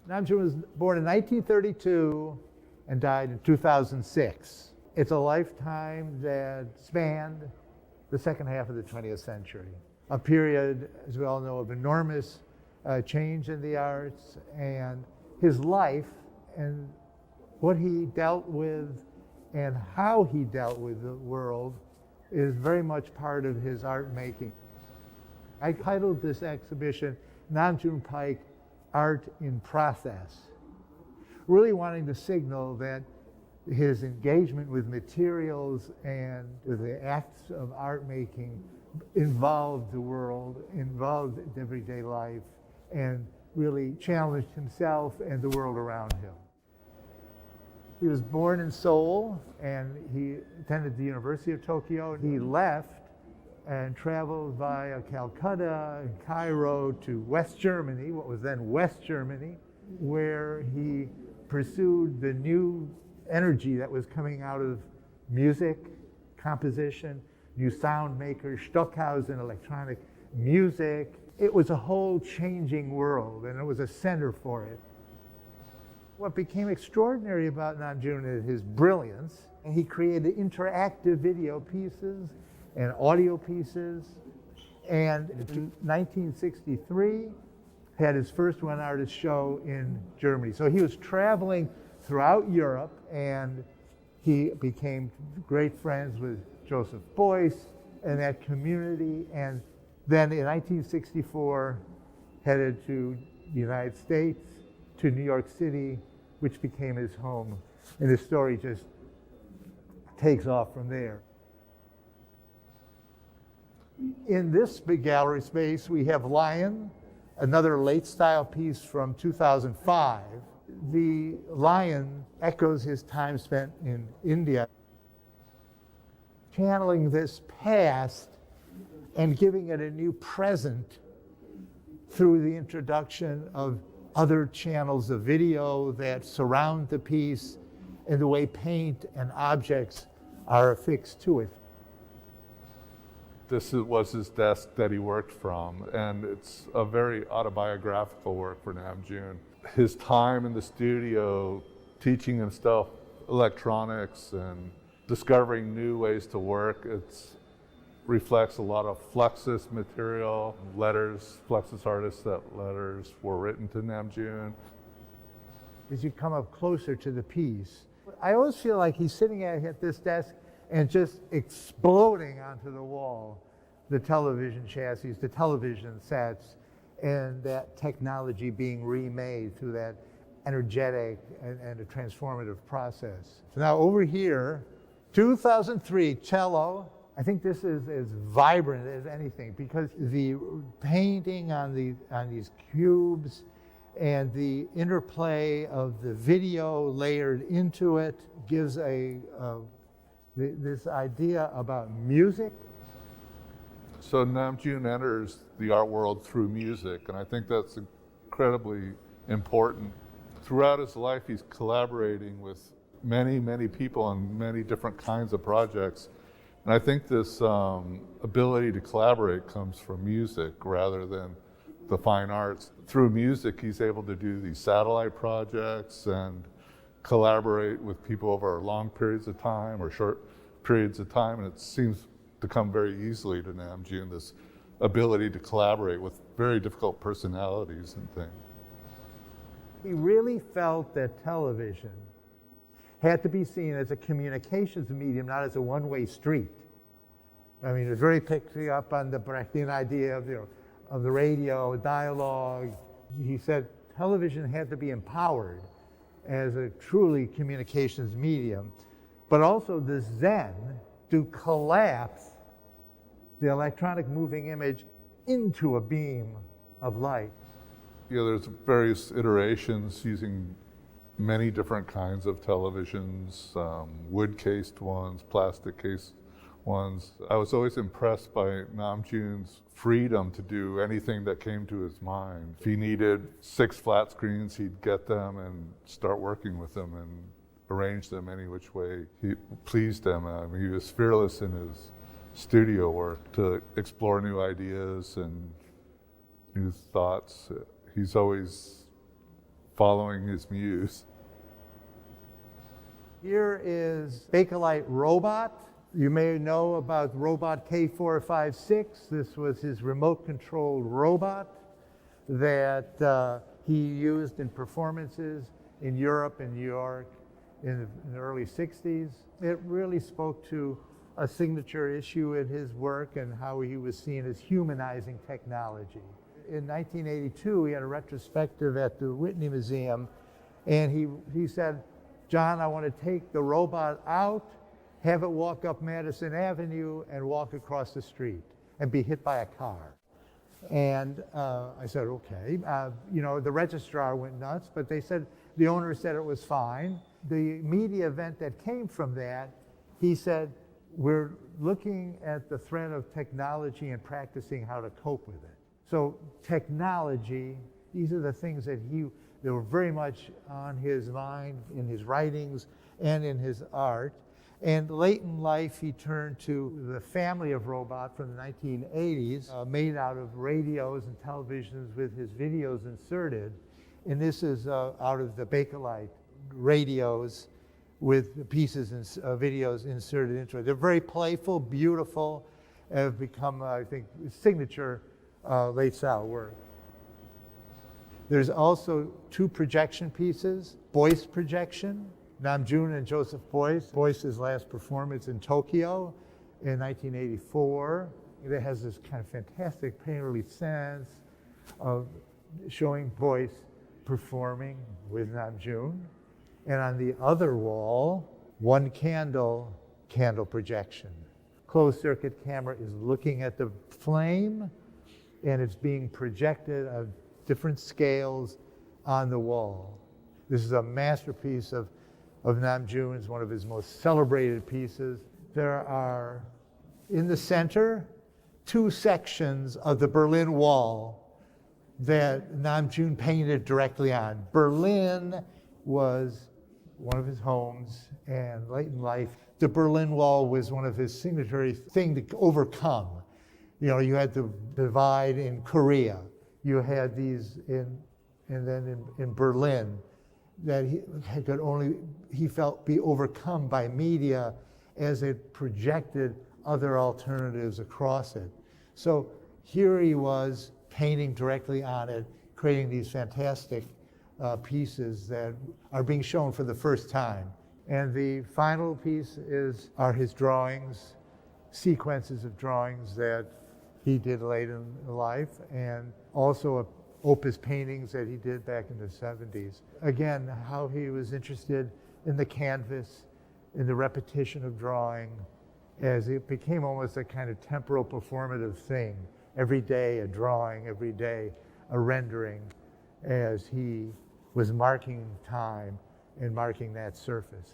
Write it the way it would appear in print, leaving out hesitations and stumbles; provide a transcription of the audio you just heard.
Namjoon was born in 1932 and died in 2006. It's a lifetime that spanned the second half of the 20th century, a period, as we all know, of enormous change in the arts, and his life and what he dealt with and how he dealt with the world is very much part of his art making. I titled this exhibition, Namjoon Paik, Art in Process, really wanting to signal that his engagement with materials and with the acts of art making involved the world, involved everyday life, and really challenged himself and the world around him. He was born in Seoul and he attended the University of Tokyo. He left and traveled via Calcutta and Cairo to West Germany, what was then West Germany, where he pursued the new energy that was coming out of music, composition, new sound makers, Stockhausen, electronic music. It was a whole changing world, and it was a center for it. What became extraordinary about Namjoon is his brilliance. And he created interactive video pieces and audio pieces. And in 1963, had his first one artist show in Germany. So he was traveling throughout Europe, and he became great friends with Joseph Beuys and that community. And then in 1964, headed to the United States, to New York City, which became his home. And his story just takes off from there. In this big gallery space, we have Lion, another late style piece from 2005. The Lion echoes his time spent in India, channeling this past and giving it a new present through the introduction of other channels of video that surround the piece and the way paint and objects are affixed to it. This was his desk that he worked from, and it's a very autobiographical work for Namjoon. His time in the studio, teaching himself electronics and discovering new ways to work, reflects a lot of Fluxus material, letters, Fluxus artists, that letters were written to Namjoon. As you come up closer to the piece, I always feel like he's sitting at this desk and just exploding onto the wall, the television chassis, the television sets, and that technology being remade through that energetic and a transformative process. So now over here, 2003 cello. I think this is as vibrant as anything because the painting on these cubes and the interplay of the video layered into it gives this idea about music. So Namjoon enters the art world through music, and I think that's incredibly important. Throughout his life, he's collaborating with many, many people on many different kinds of projects. And I think this ability to collaborate comes from music rather than the fine arts. Through music, he's able to do these satellite projects and collaborate with people over long periods of time or short periods of time. And it seems to come very easily to Namjoon, this ability to collaborate with very difficult personalities and things. He really felt that television had to be seen as a communications medium, not as a one-way street. I mean, it was very picking up on the Brechtian idea of the radio, dialogue. He said television had to be empowered as a truly communications medium, but also the Zen to collapse the electronic moving image into a beam of light. You know, there's various iterations using many different kinds of televisions, wood-cased ones, plastic-cased ones. I was always impressed by Namjoon's freedom to do anything that came to his mind. If he needed 6 flat screens, he'd get them and start working with them and arrange them any which way he pleased him. I mean, he was fearless in his studio work to explore new ideas and new thoughts. He's always following his muse. Here is Bakelite robot. You may know about robot K456. This was his remote-controlled robot that he used in performances in Europe and New York in the early 60s. It really spoke to a signature issue in his work and how he was seen as humanizing technology. In 1982, he had a retrospective at the Whitney Museum, and he said, "John, I want to take the robot out, have it walk up Madison Avenue and walk across the street and be hit by a car." And I said, okay. The registrar went nuts, but the owner said it was fine. The media event that came from that, he said, we're looking at the threat of technology and practicing how to cope with it. So technology, these are the things that were very much on his mind in his writings and in his art. And late in life, he turned to the family of robot from the 1980s, made out of radios and televisions with his videos inserted. And this is out of the Bakelite radios with pieces and videos inserted into it. They're very playful, beautiful, have become, I think, signature late style work. There's also two projection pieces, Boyce projection, Namjoon and Joseph Boyce. Boyce's last performance in Tokyo in 1984. It has this kind of fantastic painterly sense of showing Boyce performing with Namjoon. And on the other wall, one candle projection. Closed circuit camera is looking at the flame, and it's being projected at different scales on the wall. This is a masterpiece of Namjoon's, one of his most celebrated pieces. There are, in the center, two sections of the Berlin Wall that Namjoon painted directly on. Berlin was one of his homes, and late in life, the Berlin Wall was one of his signatory thing to overcome. You had the divide in Korea. You had these in Berlin that he felt be overcome by media as it projected other alternatives across it. So here he was painting directly on it, creating these fantastic pieces that are being shown for the first time. And the final piece are his drawings, sequences of drawings that he did late in life, and also opus paintings that he did back in the 70s. Again, how he was interested in the canvas, in the repetition of drawing, as it became almost a kind of temporal performative thing. Every day a drawing, every day a rendering, as he was marking time and marking that surface.